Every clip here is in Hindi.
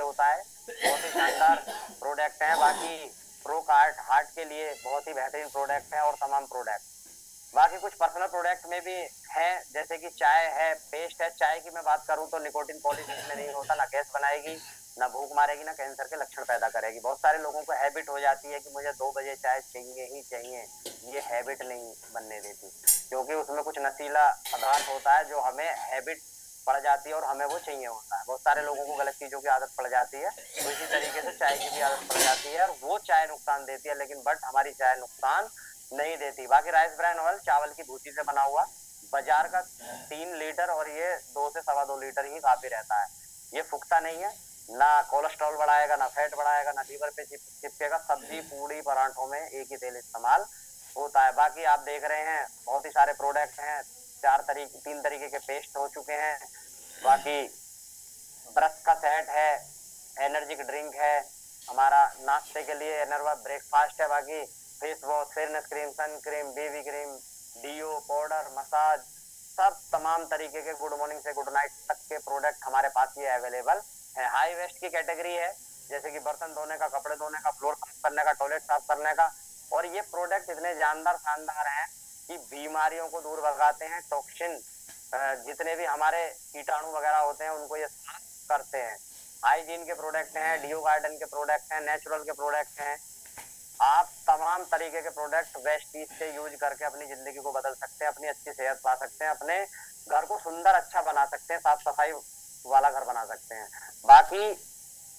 होता है, बहुत ही शानदार प्रोडक्ट है। बाकी प्रो कार्ट हार्ट के लिए बहुत ही बेहतरीन प्रोडक्ट है और तमाम प्रोडक्ट। बाकी कुछ पर्सनल प्रोडक्ट में भी है, जैसे कि चाय है, पेस्ट है। चाय की मैं बात करूं तो निकोटिन पॉलिश इसमें नहीं होता, ना गैस बनाएगी, ना भूख मारेगी, ना कैंसर के लक्षण पैदा करेगी। बहुत सारे लोगों को हैबिट हो जाती है कि मुझे 2 बजे चाय चाहिए ही चाहिए, ये हैबिट नहीं बनने देती, क्योंकि उसमें कुछ नशीला पदार्थ होता है जो हमें हैबिट पड़ जाती है और हमें वो चाहिए होता है। बहुत सारे लोगों को गलत चीजों की आदत पड़ जाती है, तो इसी तरीके से चाय की भी आदत पड़ जाती है, और वो चाय नुकसान देती है, लेकिन बट हमारी चाय नुकसान नहीं देती। बाकी राइस ब्रान ऑयल चावल की भूसी से बना हुआ, बाजार का 3 लीटर और ये 2 से 2.25 लीटर ही काफी रहता है। ये फूकता नहीं है, ना कोलेस्ट्रॉल बढ़ाएगा, ना फैट बढ़ाएगा, ना लीवर पे चिपकेगा। सब्जी पूड़ी परांठों में एक ही तेल इस्तेमाल होता है। बाकी आप देख रहे हैं बहुत ही सारे प्रोडक्ट हैं, 3 तरीके के पेस्ट हो चुके हैं। बाकी ब्रश का सेट है, एनर्जिक ड्रिंक है, हमारा नाश्ते के लिए एनर्वा ब्रेकफास्ट है। बाकी face wash, fairness cream, sun cream, baby cream, deo, powder, massage, सब तमाम तरीके के गुड मॉर्निंग से गुड नाइट तक के प्रोडक्ट हमारे पास ये अवेलेबल है। हाई वेस्ट की कैटेगरी है, जैसे कि बर्तन धोने का, कपड़े धोने का, फ्लोर साफ करने का, टॉयलेट साफ करने का। और ये प्रोडक्ट इतने जानदार शानदार हैं कि बीमारियों को दूर भगाते हैं। टॉक्सिन जितने भी हमारे कीटाणु वगैरह होते हैं उनको ये साफ करते हैं। हाइजीन के प्रोडक्ट हैं, डीओ गार्डन के प्रोडक्ट हैं, नेचुरल के प्रोडक्ट हैं। आप तमाम तरीके के प्रोडक्ट वेस्ट चीज से यूज करके अपनी जिंदगी को बदल सकते हैं, अपनी अच्छी सेहत पा सकते हैं, अपने घर को सुंदर अच्छा बना सकते हैं, साफ सफाई वाला घर बना सकते हैं। बाकी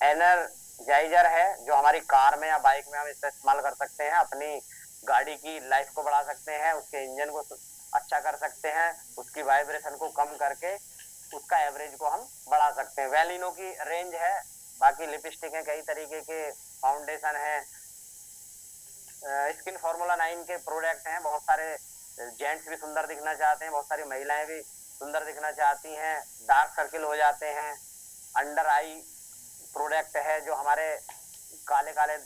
एनर्जाइजर है जो हमारी कार में या बाइक में हम इसका इस्तेमाल कर सकते हैं, अपनी गाड़ी की लाइफ को बढ़ा सकते हैं, उसके इंजन को अच्छा कर सकते हैं, उसकी वाइब्रेशन को कम करके उसका एवरेज को हम बढ़ा सकते हैं। वेलिनो की रेंज है। बाकी लिपस्टिक है, कई तरीके के फाउंडेशन है, स्किन फार्मूला 9 के प्रोडक्ट हैं। बहुत सारे जेंट्स भी सुंदर दिखना चाहते हैं, बहुत सारी महिलाएं भी सुंदर दिखना चाहती हैं, डार्क सर्किल हो जाते हैं। अंडर आई प्रोडक्ट है जो हमारे काले काले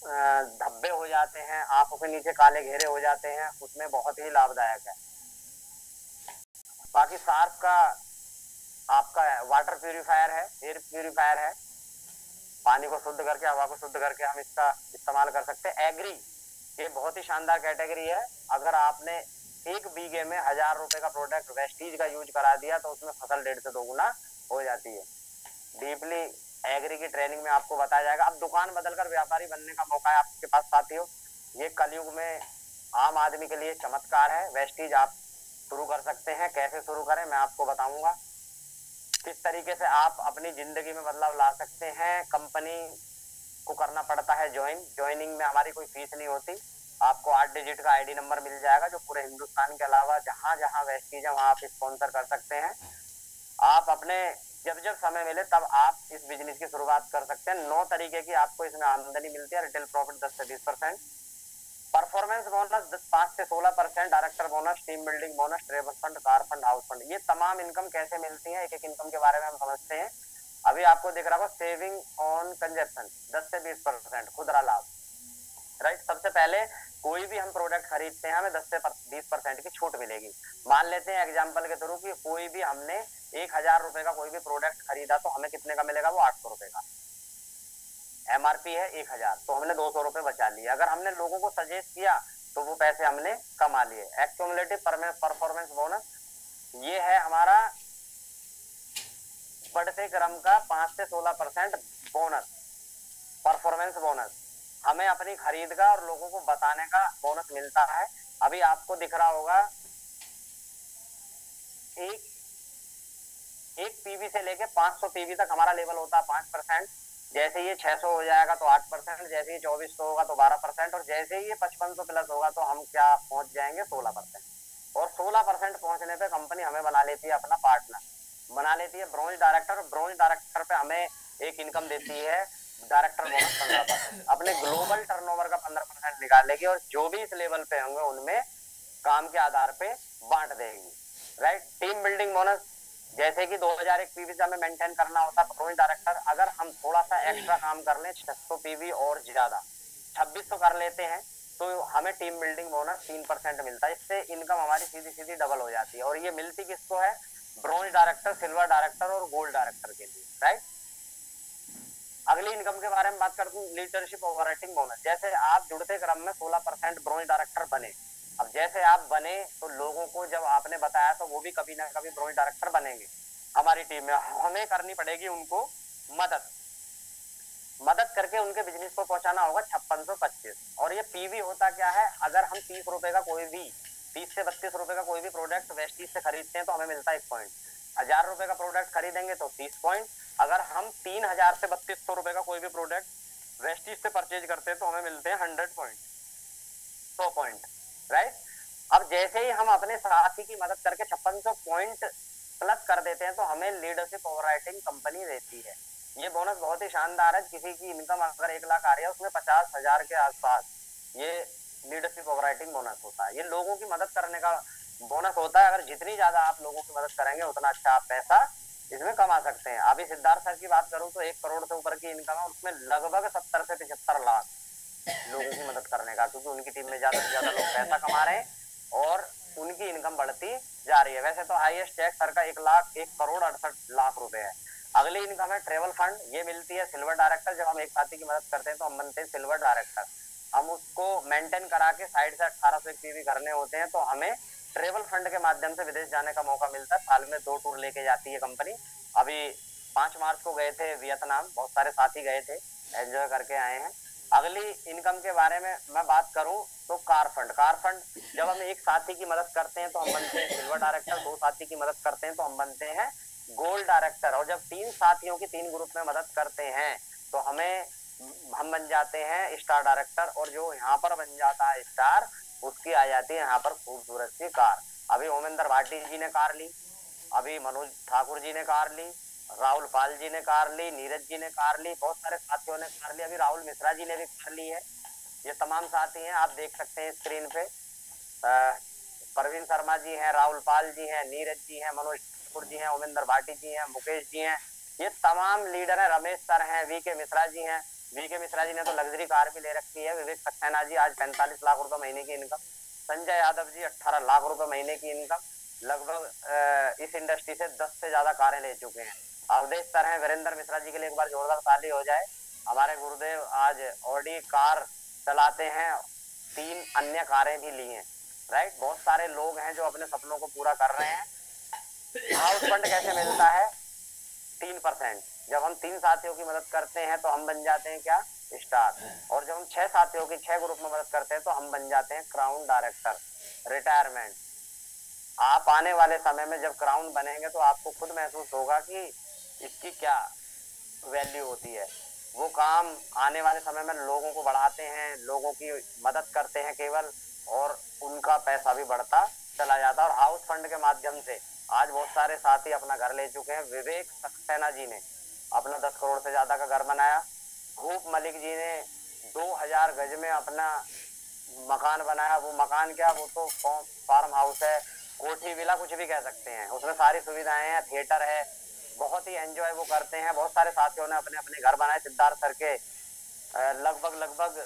धब्बे हो जाते हैं, आंखों के नीचे काले घेरे हो जाते हैं, उसमें बहुत ही लाभदायक है। बाकी शार्प का आपका वाटर प्यूरिफायर है, एयर प्यूरिफायर है, पानी को शुद्ध करके, हवा को शुद्ध करके हम इसका इस्तेमाल कर सकते हैं। एग्री ये बहुत ही शानदार कैटेगरी है। अगर आपने 1 बीघे में 1000 रुपए का प्रोडक्ट वेस्टीज का यूज करा दिया तो उसमें फसल 1.5 से 2 गुना हो जाती है। डीपली एग्री की ट्रेनिंग में आपको बताया जाएगा। अब दुकान बदलकर व्यापारी बनने का मौका है आपके पास साथियों। ये कलयुग में आम आदमी के लिए चमत्कार है। वेस्टीज आप शुरू कर सकते हैं। कैसे शुरू करें मैं आपको बताऊंगा, किस तरीके से आप अपनी जिंदगी में बदलाव ला सकते हैं। कंपनी को करना पड़ता है ज्वाइनिंग में हमारी कोई फीस नहीं होती। आपको 8 डिजिट का आईडी नंबर मिल जाएगा जो पूरे हिंदुस्तान के अलावा जहां जहां वेस्टीज है वहां आप स्पॉन्सर कर सकते हैं। आप अपने जब जब समय मिले तब आप इस बिजनेस की शुरुआत कर सकते हैं। 9 तरीके की आपको इसमें आमदनी मिलती है। रिटेल प्रॉफिट 10 से 20%, परफॉर्मेंस बोनस 5 से 16%, director bonus, team building bonus, travel fund, car fund, house fund. ये तमाम इनकम कैसे मिलती है, एक एक इनकम के बारे में हम समझते हैं। अभी आपको दिख रहा होगा सेविंग ऑन कंजप्शन 10 से 20%, खुदरा लाभ, राइट। सबसे पहले कोई भी हम प्रोडक्ट खरीदते हैं हमें 10 से 20% की छूट मिलेगी। मान लेते हैं एग्जांपल के थ्रू कि कोई भी हमने 1000 रुपए का कोई भी प्रोडक्ट खरीदा तो हमें कितने का मिलेगा, वो 800 रुपए का। एमआरपी है 1000, तो हमने 200 रुपए बचा लिए। अगर हमने लोगों को सजेस्ट किया तो वो पैसे हमने कमा लिए। एक्यूमुलेटिव परफॉर्मेंस बोनस ये है हमारा बढ़ते क्रम का 5 से 16% बोनस, परफॉर्मेंस बोनस। हमें अपनी खरीद का और लोगों को बताने का बोनस मिलता है। अभी आपको दिख रहा होगा एक पीवी से लेके 500 पीवी तक हमारा लेवल होता है 5%। जैसे ये 600 हो जाएगा तो 8%, जैसे ये 2400 होगा तो 12%, और जैसे ये 5500 प्लस होगा तो हम क्या पहुंच जाएंगे 16%। और 16% पहुंचने पे कंपनी हमें बना लेती है अपना पार्टनर, बना लेती है ब्रोंज डायरेक्टर। ब्रोंज डायरेक्टर पे हमें एक इनकम देती है डायरेक्टर बोनस 15%। अपने ग्लोबल टर्नओवर का 15% निकालेगी और जो भी इस लेवल पे होंगे उनमें काम के आधार पे बांट देगी, राइट। टीम बिल्डिंग बोनस जैसे कि 2001 पीवी से हमें मेंटेन करना होता है ब्रोंज डायरेक्टर। अगर हम थोड़ा सा एक्स्ट्रा काम कर लें 600 पीवी और ज्यादा 2600 कर लेते हैं तो हमें टीम बिल्डिंग बोनस 3% मिलता है। इससे इनकम हमारी सीधी सीधी डबल हो जाती है। और ये मिलती किसको है, ब्रोंज डायरेक्टर, सिल्वर डायरेक्टर और गोल्ड डायरेक्टर के लिए, राइट। अगली इनकम के बारे में बात करते हैं, लीडरशिप ओवरराइटिंग बोनस। जैसे आप जुड़ते क्रम में 16% ब्रांच डायरेक्टर बने, अब जैसे आप बने तो लोगों को जब आपने बताया तो वो भी कभी ना कभी ब्रांच डायरेक्टर बनेंगे हमारी टीम में, हमें करनी पड़ेगी उनको मदद करके उनके बिजनेस को पहुंचाना होगा 5625। और ये पीवी होता क्या है, अगर हम 30 रुपए का कोई भी 30 से 32 रुपए का कोई भी प्रोडक्ट वेस्टीज से खरीदते हैं तो हमें मिलता है 1 पॉइंट। 1000 रुपए का प्रोडक्ट खरीदेंगे तो 30 पॉइंट। अगर हम 3000 से 3200 रुपए का कोई भी प्रोडक्ट वेस्टीज से परचेज करते हैं तो हमें मिलते हैं 100 पॉइंट, 100 पॉइंट, राइट। अब जैसे ही हम अपने साथी की मदद करके 5600 पॉइंट प्लस कर देते हैं तो हमें लीडरशिप ओवरराइटिंग कंपनी देती है। ये बोनस बहुत ही शानदार है। किसी की इनकम अगर 1 लाख आ रही है उसमें 50,000 के आसपास ये लीडरशिप ओवरराइटिंग बोनस होता है। ये लोगों की मदद करने का बोनस होता है। अगर जितनी ज्यादा आप लोगों की मदद करेंगे उतना अच्छा आप पैसा इसमें कमा सकते हैं। अभी सिद्धार्थ सर की बात करूं तो 1 करोड़ से ऊपर की इनकम है, उसमें लगभग 70 से 75 लाख लोगों की मदद करने का, क्योंकि उनकी टीम में ज्यादा से ज्यादा लोग पैसा कमा रहे हैं और उनकी इनकम बढ़ती जा रही है। वैसे तो हाईएस्ट टैक्स सर का 1 करोड़ 68 लाख रुपए है। अगली इनकम है ट्रेवल फंड। ये मिलती है सिल्वर डायरेक्टर। जब हम एक साथी की मदद करते हैं तो हम बनते हैं सिल्वर डायरेक्टर। हम उसको मेंटेन करा के साइड से 1800 पीवी करने होते हैं तो हमें ट्रेवल फंड के माध्यम से विदेश जाने का मौका मिलता है। साल में 2 टूर लेके जाती है कंपनी। अभी 5 मार्च को गए थे वियतनाम, बहुत सारे साथी गए थे, एंजॉय करके आए हैं। अगली इनकम के बारे में मैं बात करूं तो कार फंड। कार फंड जब हम एक साथी की मदद करते हैं तो हम बनते हैं सिल्वर डायरेक्टर, 2 साथी की मदद करते हैं तो हम बनते हैं गोल्ड डायरेक्टर, और जब 3 साथियों की 3 ग्रुप में मदद करते हैं तो हम बन जाते हैं स्टार डायरेक्टर। और जो यहाँ पर बन जाता है स्टार, उसकी आ जाती है यहाँ पर खूबसूरत सी कार। अभी ओमेंद्र भाटी जी ने कार ली, अभी मनोज ठाकुर जी ने कार ली, राहुल पाल जी ने कार ली, नीरज जी ने कार ली, बहुत सारे साथियों ने कार ली, अभी राहुल मिश्रा जी ने भी कार ली है। ये तमाम साथी हैं, आप देख सकते हैं स्क्रीन पे। परवीन शर्मा जी हैं, राहुल पाल जी हैं, नीरज जी हैं, मनोज ठाकुर जी हैं, ओमेंद्र भाटी जी हैं, मुकेश जी हैं, ये तमाम लीडर हैं। रमेश सर हैं, वीके मिश्रा जी हैं। वीके मिश्रा जी ने तो लग्जरी कार भी ले रखी है। विवेक सक्सेना जी आज 45 लाख रुपए महीने की इनकम। संजय यादव जी 18 लाख रुपए महीने की इनकम। लगभग इस इंडस्ट्री से 10 से ज्यादा कारें ले चुके हैं। अवधेश सर हैं, वीरेंद्र मिश्रा जी के लिए एक बार जोरदार ताली हो जाए। हमारे गुरुदेव आज ऑडी कार चलाते हैं, 3 अन्य कारें भी ली हैं, राइट। बहुत सारे लोग हैं जो अपने सपनों को पूरा कर रहे हैं। हाउस फंड कैसे मिलता है? 3%। जब हम 3 साथियों की मदद करते हैं तो हम बन जाते हैं क्या? स्टार। और जब हम 6 साथियों की 6 ग्रुप में मदद करते हैं तो हम बन जाते हैं क्राउन डायरेक्टर। रिटायरमेंट। आप आने वाले समय में जब क्राउन बनेंगे तो आपको खुद महसूस होगा कि इसकी क्या वैल्यू होती है। वो काम आने वाले समय में लोगों को बढ़ाते हैं, लोगों की मदद करते हैं केवल, और उनका पैसा भी बढ़ता चला जाता है। और हाउस फंड के माध्यम से आज बहुत सारे साथी अपना घर ले चुके हैं। विवेक सक्सेना जी ने अपना 10 करोड़ से ज्यादा का घर बनाया। भूप मलिक जी ने 2000 गज में अपना मकान बनाया। वो मकान क्या, वो तो फार्म हाउस है, कोठी विला कुछ भी कह सकते हैं, उसमें सारी सुविधाएं हैं, थिएटर है, बहुत ही एंजॉय वो करते हैं। बहुत सारे साथियों ने अपने अपने घर बनाए। सिद्धार्थ सर के लगभग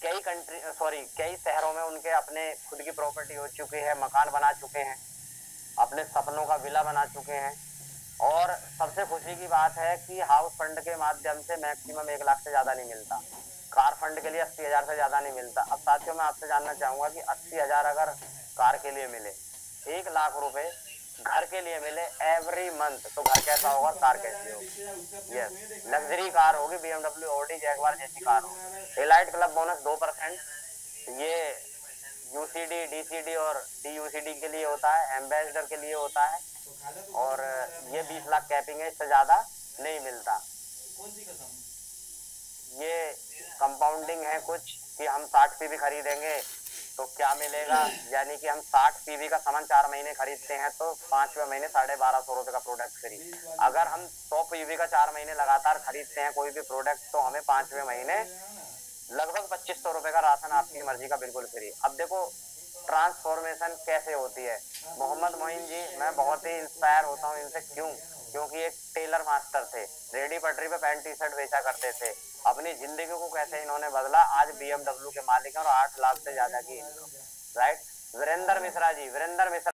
कई शहरों में उनके अपने खुद की प्रॉपर्टी हो चुकी है, मकान बना चुके हैं, अपने सपनों का विला बना चुके हैं। और सबसे खुशी की बात है कि हाउस फंड के माध्यम से मैक्सिमम 1 लाख से ज्यादा नहीं मिलता। कार फंड के लिए 80,000 से ज्यादा नहीं मिलता। अब साथियों मैं आपसे जानना चाहूंगा कि 80,000 अगर कार के लिए मिले, 1 लाख रुपए घर के लिए मिले एवरी मंथ, तो घर कैसा होगा, कार कैसी होगी? यस, लग्जरी कार होगी, BMW, ऑडी, जैगवार जैसी कार होगी। Elite club bonus 2%। ये यूसीडी, डीसीडी और डीयूसीडी के लिए होता है, एम्बेसडर के लिए होता है, और ये 20 लाख कैपिंग है, इससे ज्यादा नहीं मिलता। ये कंपाउंडिंग है कुछ कि हम 60 पीवी खरीदेंगे तो क्या मिलेगा, यानी कि हम 60 पीवी का सामान 4 महीने खरीदते हैं तो 5वें महीने 1250 रुपए का प्रोडक्ट फ्री। अगर हम 100 पीवी का 4 महीने लगातार खरीदते हैं कोई भी प्रोडक्ट तो हमें 5वें महीने लगभग 2500 रुपए का राशन आपकी मर्जी का बिल्कुल फ्री। अब देखो ट्रांसफॉर्मेशन कैसे होती है। मोहम्मद मोइन जी, मैं बहुत ही इंस्पायर होता हूँ इनसे। क्योंकि एक टेलर मास्टर थे, रेडी पटरी पे पैंट टी शर्ट बेचा करते थे। अपनी जिंदगी को कैसे इन्होंने बदला, आज BMW के मालिक हैं और 8 लाख से ज्यादा की इनकम, राइट। वीरेंद्र मिश्रा जी, वीरेंद्र मिश्रा